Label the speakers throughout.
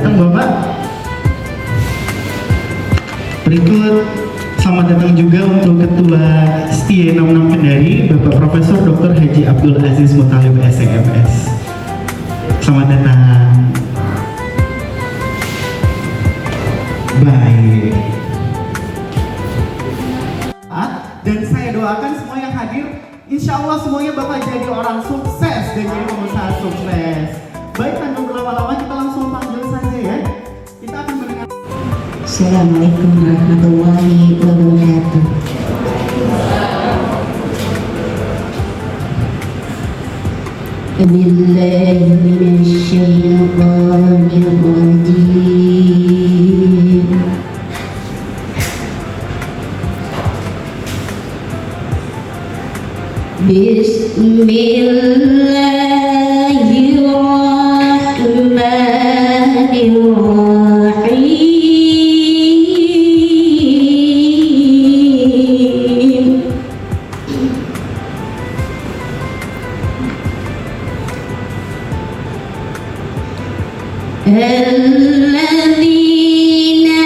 Speaker 1: datang Bapak. Berikut selamat datang juga untuk Ketua STIE 66 Kendari, Bapak Profesor Dr. Haji Abdul Aziz Muthalib SCMS. Selamat datang. Baik. Dan saya doakan semua yang hadir, insya Allah semuanya Bapak jadi orang sukses dan jadi pengusaha sukses. Baik, tanpa berlama-lama kita langsung panggil saja ya. Kita akan mendengar.
Speaker 2: Assalamualaikum warahmatullahi wabarakatuh. Billahi minasyaitonir rajim. Bismillahirrahmanirrahim. Alladzina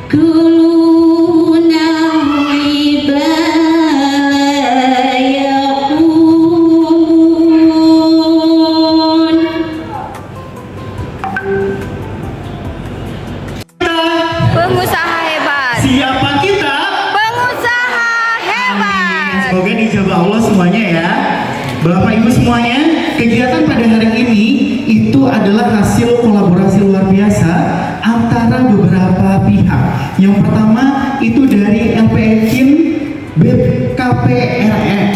Speaker 2: ya'kuluna riba la yaqun.
Speaker 3: Pengusaha hebat.
Speaker 1: Siapa kita?
Speaker 3: Pengusaha hebat.
Speaker 1: Semoga dijabah Allah semuanya ya. Bapak Ibu semuanya, kegiatan pada hari ini itu adalah hasil kolaborasi luar biasa antara beberapa pihak. Yang pertama itu dari LPEKIN BKPRE.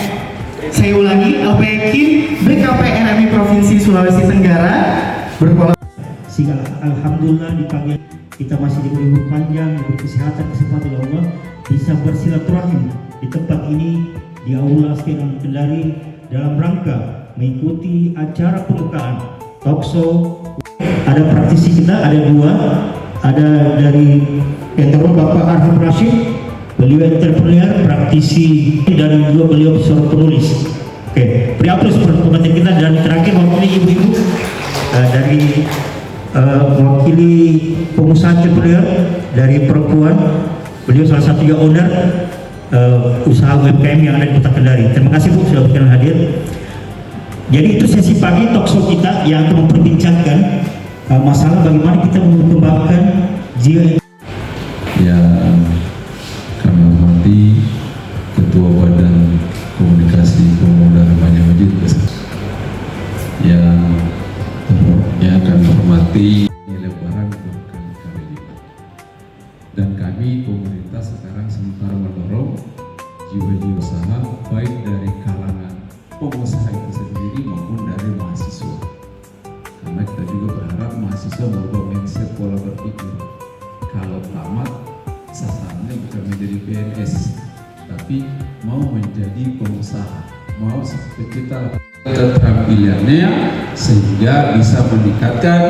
Speaker 1: Saya ulangi, LPEKIN BKPRMI Provinsi Sulawesi Tenggara berkolaborasi.
Speaker 4: Sehingga alhamdulillah di pagi kita masih diberi umur panjang, diberi kesehatan, kesempatan oleh Allah, bisa bersilaturahim di tempat ini di Aula STIE Kendari dalam rangka mengikuti acara pembukaan talkshow. Ada praktisi kita, ada dua, ada dari Enterol Bapak Arham Rashid, beliau entrepreneur, praktisi, dan juga beliau seorang penulis. Oke, beri aplaus penonton kita. Dan terakhir mewakili ibu-ibu dari mewakili pengusaha entrepreneur dari perempuan, beliau salah satu owner usaha UMKM yang ada di Kota Kendari. Terima kasih Bu sudah berkenan hadir. Jadi itu sesi pagi talkshow kita yang akan memperbincangkan masalah bagaimana kita mengembangkan jiwa
Speaker 5: yang kami hormati Ketua Badan Komunikasi Pemuda Remaja Masjid, yang kami hormati Lebaran berkali-kali lipat. Dan kami pemerintah sekarang sementara mendorong jiwa-jiwa usaha baik dari kalangan pengusaha itu sendiri maupun dari mahasiswa. Karena kita juga berharap mahasiswa merubah mindset pola berpikir. Kalau tamat sasarannya bukan menjadi PNS, tapi mau menjadi pengusaha, mau seperti kita keterampilannya sehingga bisa meningkatkan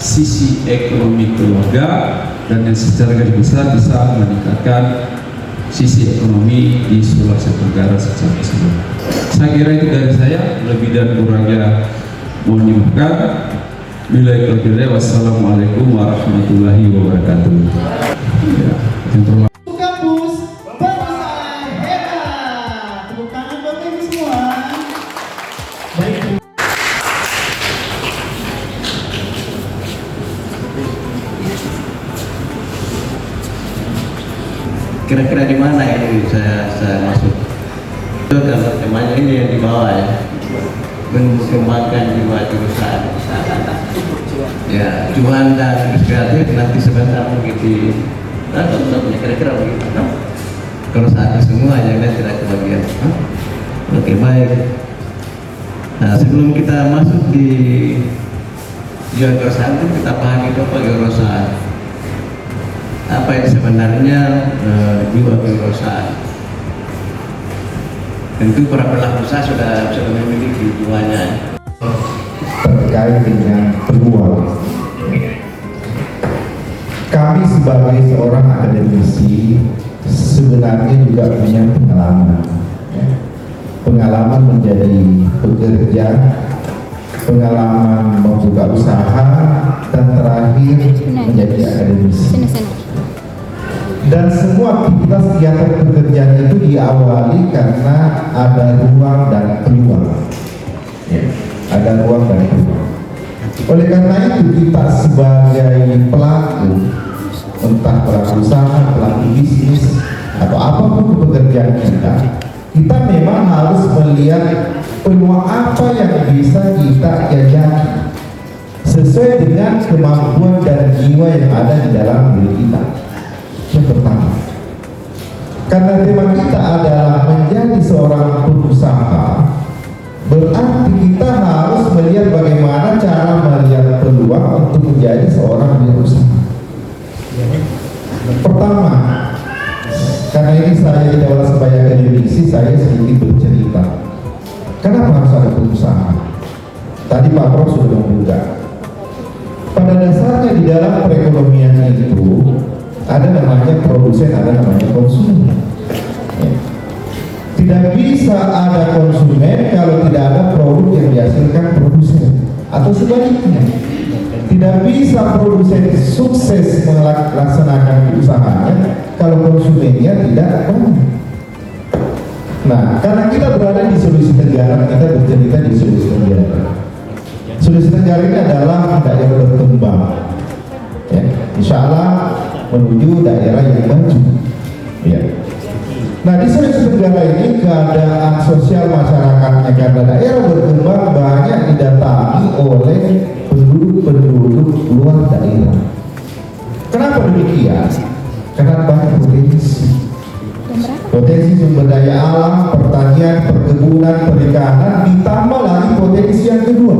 Speaker 5: sisi ekonomi keluarga dan yang secara garis besar bisa meningkatkan sisi ekonomi di Sulawesi Tenggara secara keseluruhan. Saya kira itu dari saya, lebih dan kurangnya mohon dimaafkan. Wassalamualaikum warahmatullahi wabarakatuh. Ya, yang terlalu
Speaker 1: Kampus Pengusaha Hebat. Tepuk tangan Bapak Ibu semua. Baik.
Speaker 6: Kira-kira di mana ini saya masuk? Itu kalau temanya ini yang di bawah ya, mengembangkan jiwa jurusan. Ya, cuan dan kreatif nanti sebentar begitu. Nah, contohnya kira-kira begitu. Nah, kalau satu semua yang lain tidak kebagian. Oke, baik. Nah, sebelum kita masuk di jiwa jurusan itu kita pahami apa jurusan. Apa yang sebenarnya jiwa kewirausahaan. Tentu para pelaku usaha sudah memiliki jiwanya.
Speaker 7: Terkait dengan peluang, kami sebagai seorang akademisi sebenarnya juga punya pengalaman menjadi pekerja, pengalaman membuka usaha, dan terakhir menjadi akademisi.
Speaker 3: Sini.
Speaker 7: Dan semua aktivitas kegiatan pekerjaan itu diawali karena ada ruang dan peluang. Ya, ada ruang dan peluang. Oleh karena itu kita sebagai pelaku, entah pelaku usaha, pelaku bisnis, atau apapun pekerjaan kita memang harus melihat peluang apa yang bisa kita jajaki sesuai dengan kemampuan dan jiwa yang ada di dalam diri kita. Yang pertama, karena tema kita adalah menjadi seorang pengusaha, berarti kita harus melihat bagaimana cara melihat peluang untuk menjadi seorang wirausaha. Pertama, karena ini saya di awal sebagai akademisi, saya sedikit bercerita. Kenapa harus ada pengusaha? Tadi Pak Prof sudah membuka. Pada dasarnya di dalam perekonomian itu ada namanya produsen, ada namanya konsumen. Tidak bisa ada konsumen kalau tidak ada produk yang dihasilkan produsen, atau sebaliknya. Tidak bisa produsen sukses melaksanakan usahanya kalau konsumennya tidak banyak. Nah, karena kita berada di Sulawesi Tenggara, kita bercerita di Sulawesi Tenggara. Sulawesi Tenggara ini adalah daerah berkembang, ya, insya Allah menuju daerah yang maju. Ya. Nah, di Sulawesi Tenggara ini keadaan sosial masyarakatnya karena daerah berkembang banyak didatangi oleh penduduk luar daerah. Kenapa demikian? Karena banyak potensi sumber daya alam, pertanian, perkebunan, perikanan, ditambah lagi potensi yang kedua,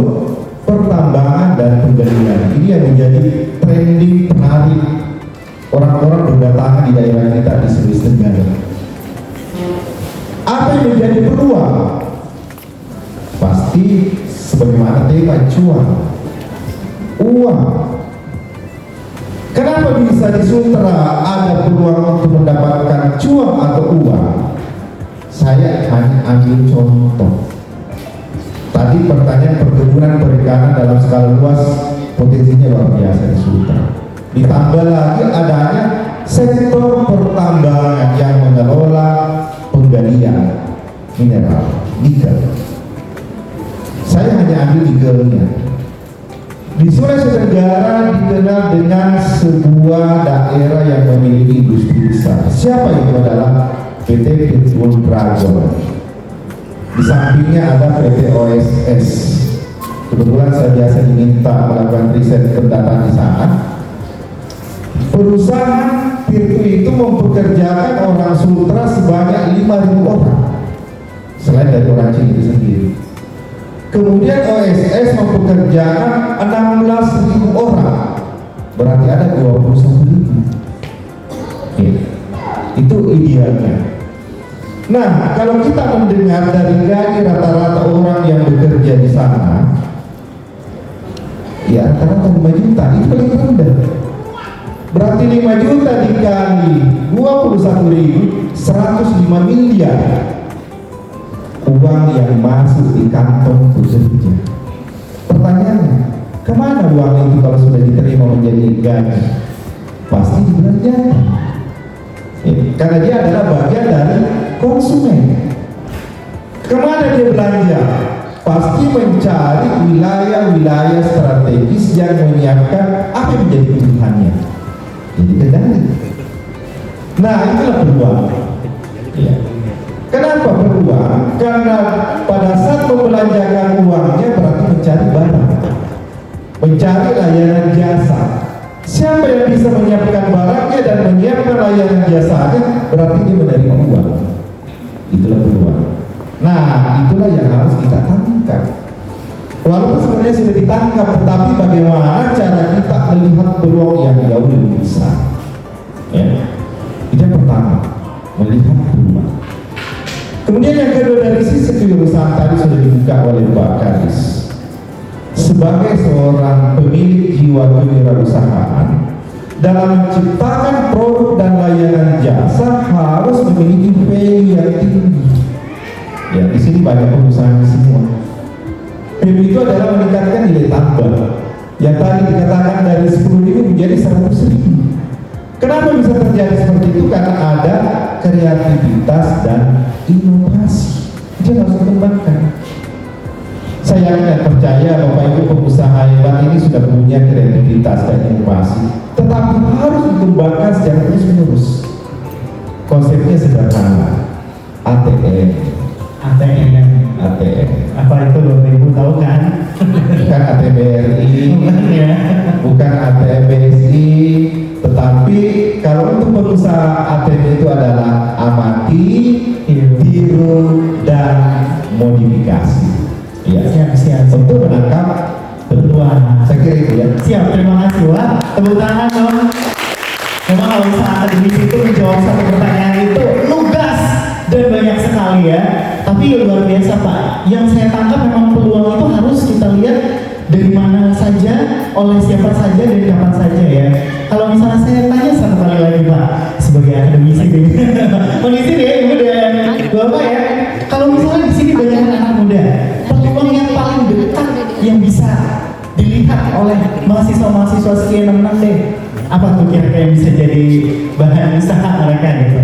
Speaker 7: pertambangan dan penggalian. Ini yang menjadi trending menarik orang-orang berdatangan di daerah kita di Sulawesi Tenggara. Apa yang menjadi peluang? Pasti sebagaimana tema cuan, uang. Kenapa bisa di Sumatera ada peluang untuk mendapatkan cuan atau uang? Saya hanya ambil contoh. Tadi pertanyaan perkebunan perikanan dalam skala luas potensinya luar biasa di Sumatera. Ditambah lagi adanya sektor pertambangan yang mengelola penggalian mineral nikel. Saya hanya ambil nikelnya. Di Sulawesi Tenggara dikenal dengan sebuah daerah yang memiliki industri besar. Siapa itu? Adalah PT Pitbull Dragon. Di sampingnya ada PT OSS. Kebetulan saya biasa diminta melakukan riset pendataan di sana. Perusahaan Pitbull itu mempekerjakan orang Sumatera sebanyak 5.000 orang, selain dari orang Cina itu sendiri. Kemudian OSS mempekerjakan 16.000 orang, berarti ada 21.000. Itu idealnya. Nah, kalau kita mendengar dari gaji rata-rata orang yang bekerja di sana, ya rata-rata 5 juta, itu paling rendah. Berarti 5 juta dikali 21.000, 105 miliar uang yang masuk di kantong pekerja. Pertanyaannya, kemana uang itu kalau sudah diterima menjadi gaji? Pasti dibelanjakan. Karena dia adalah bagian dari konsumen. Kemana dia belanja? Pasti mencari wilayah-wilayah strategis yang menyiapkan apa yang menjadi kebutuhannya. Jadi kendali. Nah, itulah peluang. Ya. Kenapa peluang? Karena pada saat membelanjakan uangnya berarti mencari barang, mencari layanan jasa. Siapa yang bisa menyiapkan barangnya dan menyiapkan layanan jasanya, berarti dia menerima uang. Itulah peluang. Nah, itulah yang harus kita tangkap. Walaupun sebenarnya sudah ditangkap, tetapi bagaimana cara kita melihat peluang yang jauh lebih besar. Ya. Itu yang pertama, melihat peluang. Kemudian yang kedua, dari sisi kewirausahaan tadi sudah dibuka oleh Pak Kadis. Sebagai seorang pemilik jiwa kewirausahaan, dalam menciptakan produk dan layanan jasa harus memiliki value yang tinggi. Ya, di sini banyak pengusaha semua. Value itu adalah meningkatkan nilai tambah. Yang tadi dikatakan dari 10.000 menjadi Bagaimana bisa terjadi seperti itu? Karena ada kreativitas dan inovasi. Itu yang harus dikembangkan. Saya yakin dan percaya Bapak Ibu pengusaha hebat ini sudah punya kreativitas dan inovasi, tetapi harus dikembangkan secara terus-menerus. Konsepnya sederhana, ATM.
Speaker 1: Apa itu Bapak Ibu tahu kan?
Speaker 7: Bukan ATM BRI,
Speaker 1: Ya.
Speaker 7: bukan ATM BSI, tetapi kalau untuk pengusaha ATM itu adalah amati, tiru, dan modifikasi. Ya,
Speaker 1: Siap.
Speaker 7: untuk menangkap peluang. Saya kira itu ya.
Speaker 1: Siap, terima kasih Wah. Tepuk tangan dong. Memang kalau usaha akademis itu menjawab satu pertanyaan itu lugas dan banyak sekali ya. Tapi luar biasa Pak. Yang saya tangkap memang peluang itu harus kita lihat dari mana saja, oleh siapa saja, dan kapan saja ya. Kalau misalnya saya tanya satu kali lagi Pak, sebagai akademisi kondisi ya Ibu dan Bapak ya. Kalau misalnya di sini banyak anak muda, peluang yang paling dekat yang bisa dilihat oleh mahasiswa-mahasiswa sekian 66 deh, apa tuh kira-kira yang bisa jadi bahan usaha mereka gitu?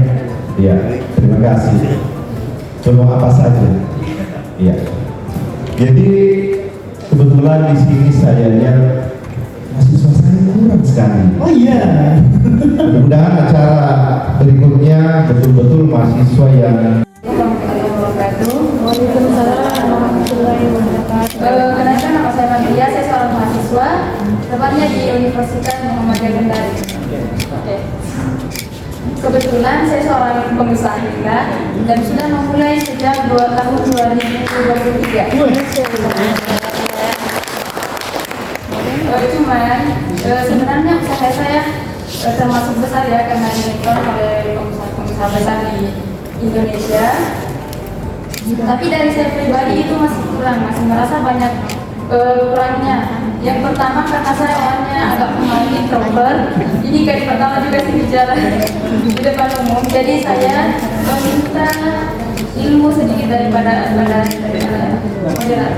Speaker 7: Ya, terima kasih. Peluang apa saja? Ya. Jadi kebetulan di sini saya lihat mahasiswa saya kurang sekali.
Speaker 1: Oh iya.
Speaker 7: Mudah-mudahan acara berikutnya betul-betul mahasiswa yang
Speaker 3: Kenalkan, nama saya Maria, saya seorang mahasiswa, tepatnya di Universitas Muhammadiyah Kendari. Oke. Kebetulan saya seorang pengusaha hingga dan sudah memulai sejak 2 tahun 2023. Cuman sebenarnya usaha saya termasuk besar ya, karena dinikmati oleh pengusaha besar di Indonesia. Tapi dari saya pribadi itu masih kurang, masih merasa banyak kurangnya. Yang pertama karena saya orangnya agak pemalu, introvert, jadi kali pertama juga sih bicara di depan umum. Jadi saya meminta ilmu sedikit daripada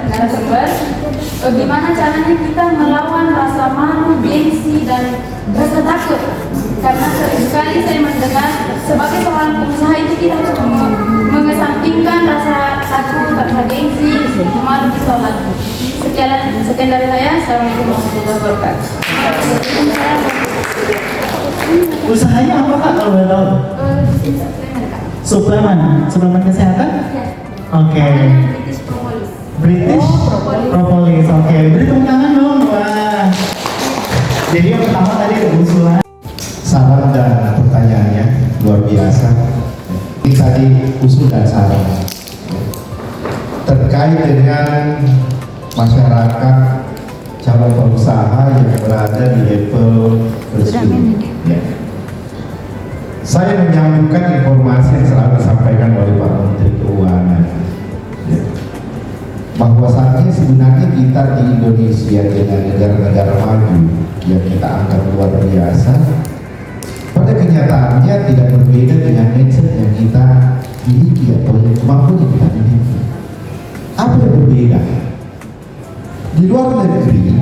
Speaker 3: narasumber. Bagaimana caranya kita melawan rasa malu, gengsi, dan rasa takut? Karena sering sekali saya mendengar sebagai seorang pengusaha itu kita harus mengesampingkan rasa takut, rasa gengsi, malu ditolak. Sekian dari saya. Assalamualaikum warahmatullahi wabarakatuh.
Speaker 1: Usahanya apa Kak kalau boleh tahu? Suplemen kesehatan? Oke. British Propolis. Oke, beri tepuk tangan dong. Wah. Jadi yang pertama tadi ada usulan.
Speaker 7: saran dan pertanyaannya luar biasa. Ini tadi usul dan saran terkait dengan masyarakat calon pengusaha yang berada di level berstudi. Ya. Saya menyambungkan informasi yang selalu disampaikan oleh Pak Menteri Keuangan, ya, bahwasanya sebenarnya kita di Indonesia dengan negara-negara maju yang kita anggap luar biasa, pada kenyataannya tidak berbeda dengan mindset yang kita miliki atau yang kemampuan yang kita miliki. Apa yang berbeda? Di luar negeri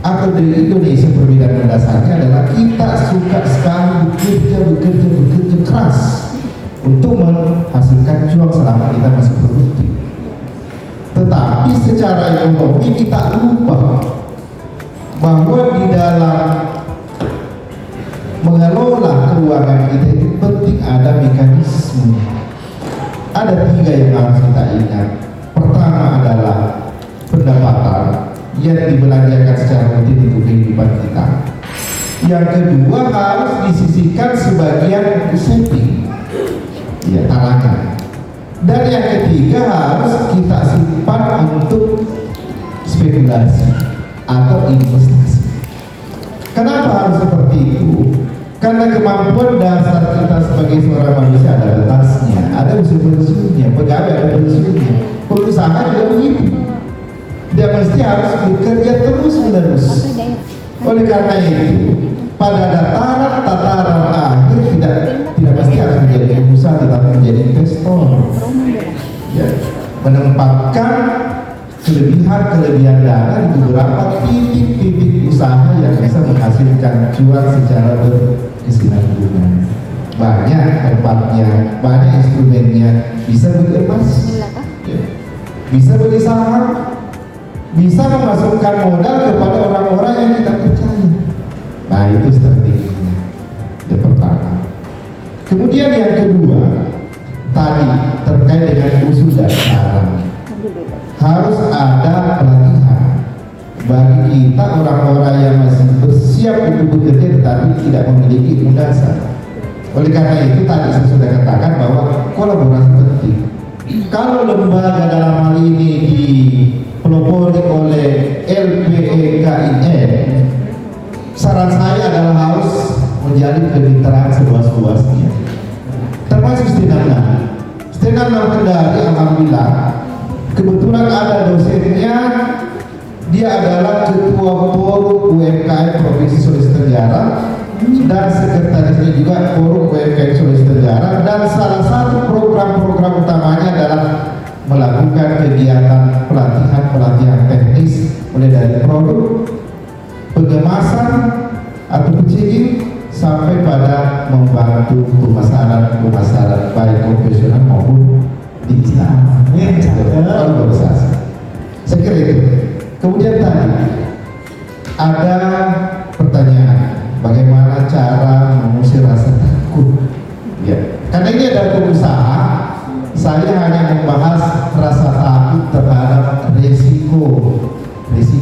Speaker 7: atau di Indonesia perbedaan mendasarnya adalah kita suka sekali bekerja keras untuk menghasilkan cuan selama kita masih produktif. Tetapi secara ekonomi kita lupa bahwa di dalam mengelola keuangan kita itu penting ada mekanisme. Ada 3 yang harus kita ingat. Pertama adalah pendapatan yang dibelanjakan secara rutin untuk kehidupan kita. Yang kedua harus disisihkan sebagian untuk saving, ya, talangan. Dan yang ketiga harus kita simpan untuk spekulasi atau investasi. Kenapa harus seperti itu? Karena kemampuan dasar kita sebagai seorang manusia ada batasnya, ada unsur-unsurnya, pegawai ada unsurnya, pengusaha juga begitu. Dia mesti harus bekerja terus-menerus. Oleh karena itu, pada tataran akhir tidak mesti harus menjadi pengusaha, tetapi menjadi investor. Ya, menempatkan kelebihan dana di beberapa titik-titik usaha yang bisa menghasilkan cuan secara kesinambungan. Banyak tempatnya, banyak instrumennya. Bisa beli emas, ya. Bisa beli saham, bisa memasukkan modal kepada orang-orang yang kita percaya. Nah, itu strateginya yang pertama. Kemudian yang kedua, tadi terkait dengan usul dan saran, harus ada pelatihan bagi kita orang-orang yang masih bersiap untuk bekerja tetapi tidak memiliki ilmu dasar. Oleh karena itu tadi saya sudah katakan bahwa kolaborasi penting. Kalau lembaga dalam hal ini dipelopori oleh LPEKIN, saran saya adalah harus menjadi kemitraan seluas-luasnya, termasuk Stenam Kendari. Alhamdulillah kebetulan ada dosennya, dia adalah ketua forum UMKM Provinsi Sulawesi Tenggara dan sekretarisnya juga forum UMKM Sulawesi Tenggara, dan salah satu program-program utamanya adalah melakukan kegiatan pelatihan teknis mulai dari produk, pengemasan atau packaging sampai pada membantu pemasaran baik profesional maupun digital. Organisasi. Saya kira itu. Kemudian tadi ada pertanyaan, bagaimana cara mengusir rasa takut? Ya, karena ini adalah pengusaha, saya hanya membahas rasa takut terhadap risiko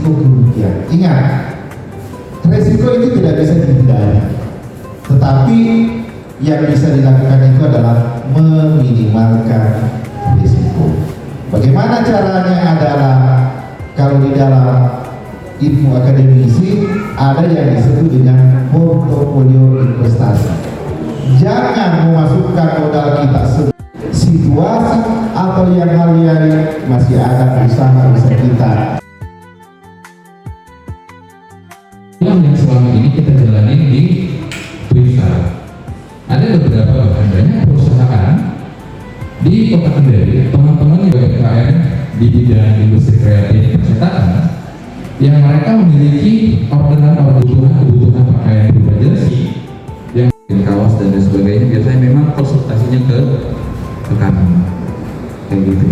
Speaker 7: kerugian. Ingat, risiko itu tidak bisa dihindari, tetapi yang bisa dilakukan itu adalah meminimalkan risiko. Bagaimana caranya adalah kalau di dalam ilmu akademisi ada yang disebut dengan portofolio investasi. Jangan memasukkan modal kita situasi atau yang masih ada usaha kita.
Speaker 5: Yang selama ini kita jalani di Twitter, ada beberapa bahkan banyak perusahaan di Kota Kendari, teman-teman UMKM di bidang industri kreatif percetakan yang mereka memiliki kebutuhan pakaian berupa jersey yang kaos dan sebagainya, biasanya memang konsultasinya ke kami kayak gitu.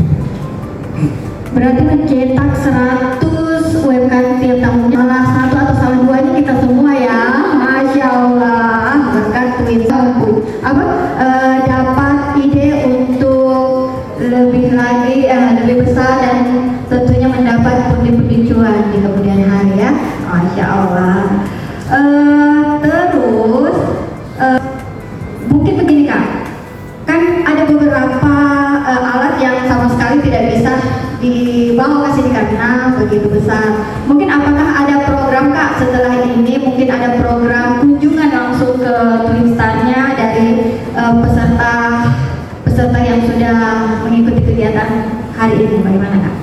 Speaker 2: Berarti mencetak 100 UMKM tiap tahunnya, salah satu atau salah duanya kita semua ya, Masya Allah, berkat Twitter dapat ide untuk lebih besar dan tentunya mendapat pundi-pundi cuan di kemudian hari ya, Masya Allah. Terus mungkin begini Kak, kan ada beberapa alat yang sama sekali tidak bisa dibawa ke sini karena begitu besar. Mungkin apakah ada program Kak setelah ini, mungkin ada program kunjungan langsung ke Twinstarnya dari peserta yang sudah mengikuti kegiatan hari ini, bagaimana Kak?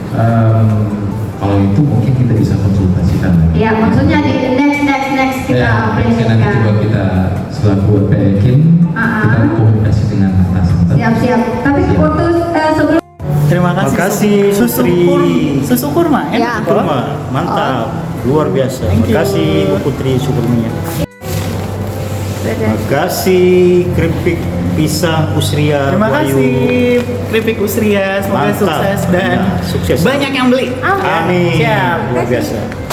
Speaker 5: Kalau itu mungkin kita bisa konsultasikan.
Speaker 2: Ya, maksudnya di next kita
Speaker 5: nanti coba kita selaku PEKIN kita komunikasi dengan atasan.
Speaker 2: Siap. Tapi untuk sebelum
Speaker 4: Terima kasih
Speaker 1: Susu kurma,
Speaker 2: Ya.
Speaker 4: Kurma, mantap, luar biasa. Terima kasih Putri Sukurminya. Terima kasih keripik pisang Usria.
Speaker 1: Terima
Speaker 4: Wahyu.
Speaker 1: kasih keripik Usria, semoga
Speaker 4: Mantap.
Speaker 1: sukses dan
Speaker 4: Ya, sukses.
Speaker 1: banyak yang beli.
Speaker 4: Amin.
Speaker 1: Siap.
Speaker 4: Luar biasa.